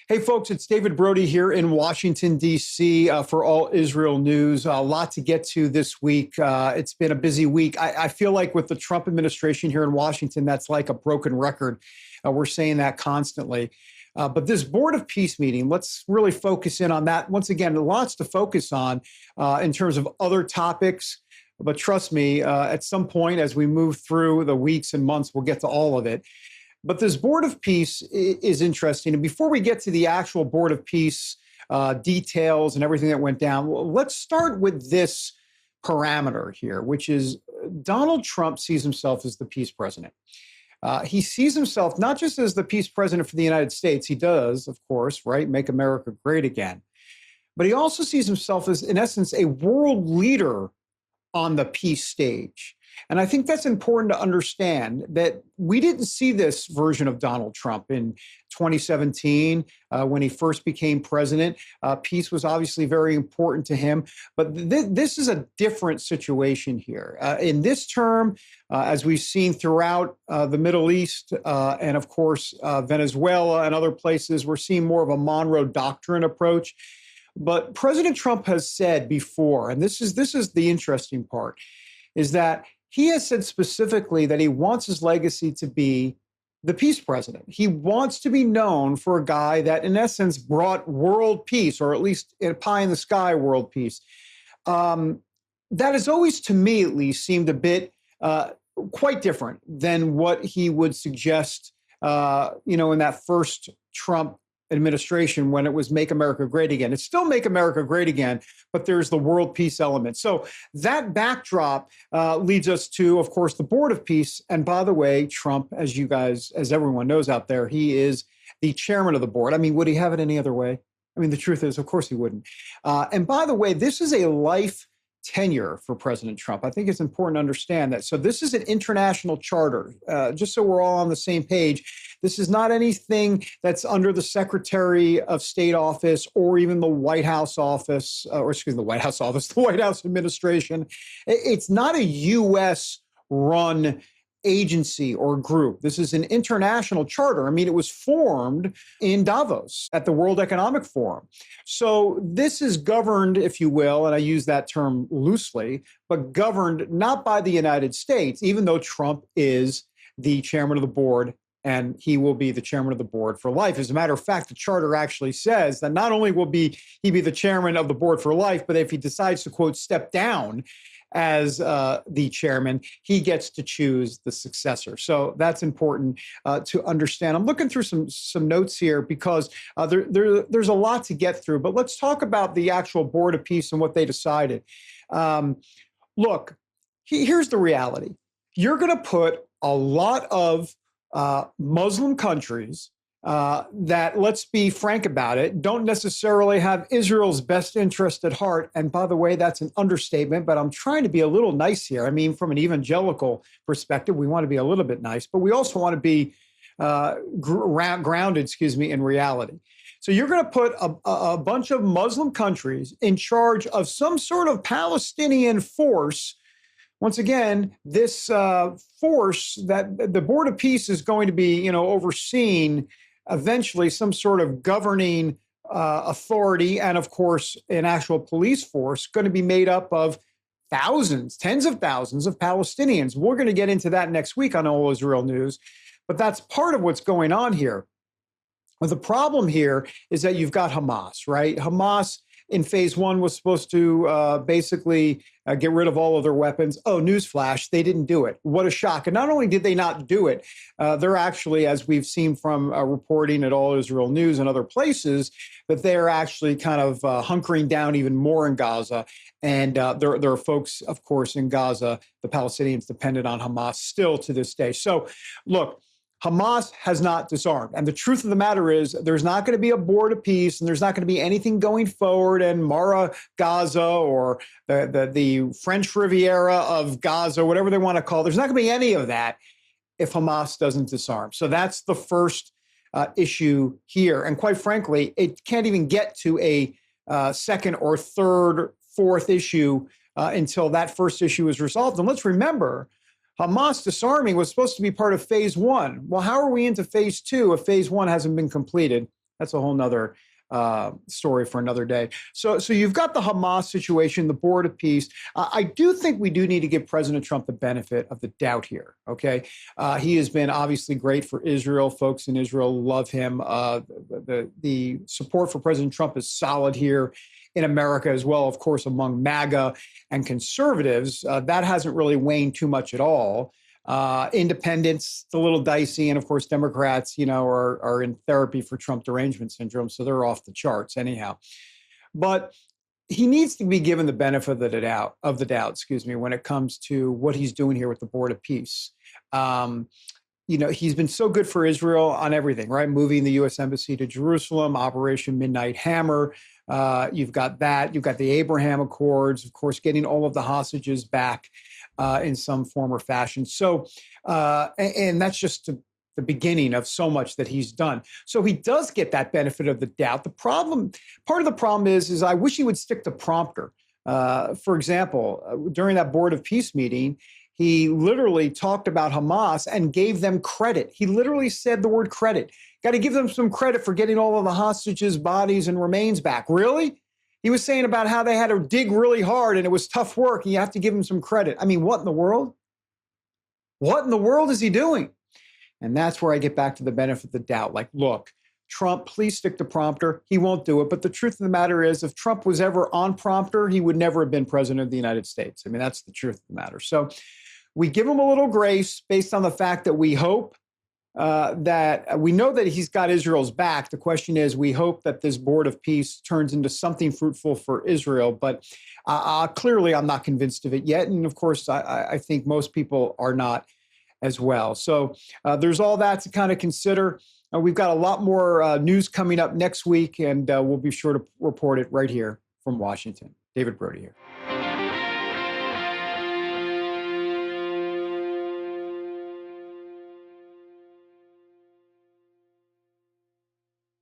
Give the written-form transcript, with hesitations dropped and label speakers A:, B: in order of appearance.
A: Hey, folks, it's David Brody here in Washington, D.C. For All Israel News. A lot to get to this week. It's been a busy week. I feel like with the Trump administration here in Washington, that's like a broken record. We're saying that constantly. But this Board of Peace meeting, let's really focus in on that. Once again, lots to focus on in terms of other topics. But trust me, at some point as we move through the weeks and months, we'll get to all of it. But this Board of Peace is interesting. And before we get to the actual Board of Peace details and everything that went down, let's start with this parameter here, which is Donald Trump sees himself as the peace president. He sees himself not just as the peace president for the United States. He does, of course, right? Make America great again. But he also sees himself as, in essence, a world leader on the peace stage. And I think that's important to understand that we didn't see this version of Donald Trump in 2017 when he first became president. Peace was obviously very important to him. But this is a different situation here. In this term, as we've seen throughout the Middle East and, of course, Venezuela and other places, we're seeing more of a Monroe Doctrine approach. But President Trump has said before, and this is the interesting part, is that he has said specifically that he wants his legacy to be the peace president. He wants to be known for a guy that, in essence, brought world peace, or at least a pie in the sky world peace. That has always, to me at least, seemed a bit quite different than what he would suggest, in that first Trump administration when it was Make America Great Again. It's still Make America Great Again, but there's the world peace element. So that backdrop leads us to, of course, the Board of Peace. And by the way, Trump, as everyone knows out there, he is the chairman of the board. I mean, would he have it any other way? I mean, the truth is, of course he wouldn't. And by the way, this is a life tenure for President Trump. I think it's important to understand that. So this is an international charter, just so we're all on the same page. This is not anything that's under the Secretary of State office or even the White House office, the White House administration. It's not a U.S. run agency or group. This is an international charter. I mean, it was formed in Davos at the World Economic Forum. So this is governed, if you will, and I use that term loosely, but governed not by the United States, even though Trump is the chairman of the board and he will be the chairman of the board for life. As a matter of fact, the charter actually says that not only will he be the chairman of the board for life, but if he decides to, quote, step down as the chairman, he gets to choose the successor. So that's important to understand. I'm looking through some notes here because there's a lot to get through, but let's talk about the actual Board of Peace and what they decided. Look, here's the reality. You're going to put a lot of Muslim countries that, let's be frank about it, don't necessarily have Israel's best interest at heart. And by the way, that's an understatement, but I'm trying to be a little nice here. I mean, from an evangelical perspective, we want to be a little bit nice, but we also want to be grounded, in reality. So you're going to put a bunch of Muslim countries in charge of some sort of Palestinian force. Once again, this force that the Board of Peace is going to be, overseeing eventually some sort of governing authority and, of course, an actual police force going to be made up of thousands, tens of thousands of Palestinians. We're going to get into that next week on All Israel News, but that's part of what's going on here. Well, the problem here is that you've got Hamas, right? Hamas in phase one was supposed to basically get rid of all of their weapons. Oh, newsflash, they didn't do it. What a shock. And not only did they not do it, they're actually, as we've seen from reporting at All Israel News and other places, that they're actually kind of hunkering down even more in Gaza. And there are folks, of course, in Gaza, the Palestinians dependent on Hamas still to this day. So look, Hamas has not disarmed. And the truth of the matter is there's not going to be a Board of Peace and there's not going to be anything going forward and Mara Gaza or the French Riviera of Gaza, whatever they want to call it. There's not going to be any of that if Hamas doesn't disarm. So that's the first issue here. And quite frankly, it can't even get to a second or third, fourth issue until that first issue is resolved. And let's remember, Hamas disarming was supposed to be part of phase one. Well, how are we into phase two if phase one hasn't been completed? That's a whole nother story for another day. So you've got the Hamas situation, the board of peace. I do think we do need to give President Trump the benefit of the doubt here. Okay, he has been obviously great for Israel. Folks in Israel love him. The support for President Trump is solid here in America as well, of course, among MAGA and conservatives. That hasn't really waned too much at all. Independents, it's a little dicey. And of course, Democrats, are in therapy for Trump derangement syndrome. So they're off the charts anyhow. But he needs to be given the benefit of the doubt, when it comes to what he's doing here with the Board of Peace. He's been so good for Israel on everything, right? Moving the U.S. Embassy to Jerusalem, Operation Midnight Hammer. You've got that. You've got the Abraham Accords, of course, getting all of the hostages back in some form or fashion. So, and that's just the beginning of so much that he's done. So he does get that benefit of the doubt. Part of the problem is I wish he would stick to prompter. For example, during that Board of Peace meeting, he literally talked about Hamas and gave them credit. He literally said the word credit. Got to give them some credit for getting all of the hostages' bodies and remains back. Really? He was saying about how they had to dig really hard and it was tough work and you have to give him some credit. I mean, what in the world? What in the world is he doing? And that's where I get back to the benefit of the doubt. Like, look, Trump, please stick to prompter. He won't do it. But the truth of the matter is, if Trump was ever on prompter, he would never have been president of the United States. I mean, that's the truth of the matter. So we give him a little grace based on the fact that we hope that we know that he's got Israel's back. The question is, we hope that this Board of Peace turns into something fruitful for Israel. But clearly, I'm not convinced of it yet. And of course, I think most people are not as well. So there's all that to kind of consider. We've got a lot more news coming up next week, and we'll be sure to report it right here from Washington. David Brody here.